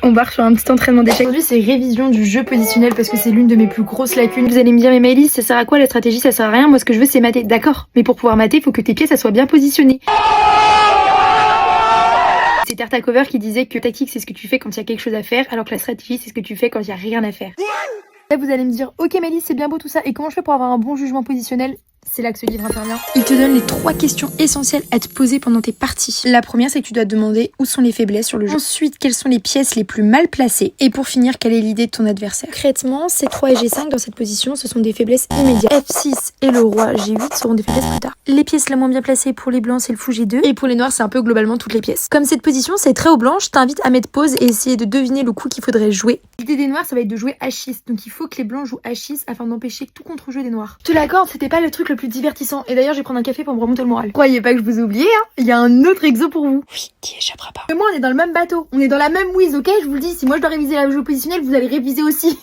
On part sur un petit entraînement d'échecs. Aujourd'hui, c'est révision du jeu positionnel parce que c'est l'une de mes plus grosses lacunes. Vous allez me dire, mais Maëlys, ça sert à quoi la stratégie? Ça sert à rien. Moi, ce que je veux, c'est mater. D'accord. Mais pour pouvoir mater, il faut que tes pieds, ça soit bien positionné. C'est Tartacover qui disait que tactique, c'est ce que tu fais quand il y a quelque chose à faire, alors que la stratégie, c'est ce que tu fais quand il y a rien à faire. Là, vous allez me dire, ok Maëlys, c'est bien beau tout ça, et comment je fais pour avoir un bon jugement positionnel? C'est là que ce livre intervient. Il te donne les 3 questions essentielles à te poser pendant tes parties. La première, c'est que tu dois te demander où sont les faiblesses sur le jeu. Ensuite, quelles sont les pièces les plus mal placées. Et pour finir, quelle est l'idée de ton adversaire. Concrètement, C3 et G5 dans cette position, ce sont des faiblesses immédiates. F6 et le roi G8 seront des faiblesses plus tard. Les pièces la moins bien placées pour les blancs, c'est le fou G2. Et pour les noirs, c'est un peu globalement toutes les pièces. Comme cette position, c'est très haut blanc, je t'invite à mettre pause et essayer de deviner le coup qu'il faudrait jouer. L'idée des noirs, ça va être de jouer H6. Donc il faut que les blancs jouent H6 afin d'empêcher tout contre-jeu des noirs. Je te l'accorde, c'était pas le truc le plus divertissant. Et d'ailleurs, je vais prendre un café pour me remonter le moral. Croyez pas que je vous ai oublié, hein. Il y a un autre exo pour vous. Oui, qui échappera pas. Et moi, on est dans le même bateau. On est dans la même whiz, ok? Je vous le dis, si moi je dois réviser la jeu positionnelle, vous allez réviser aussi.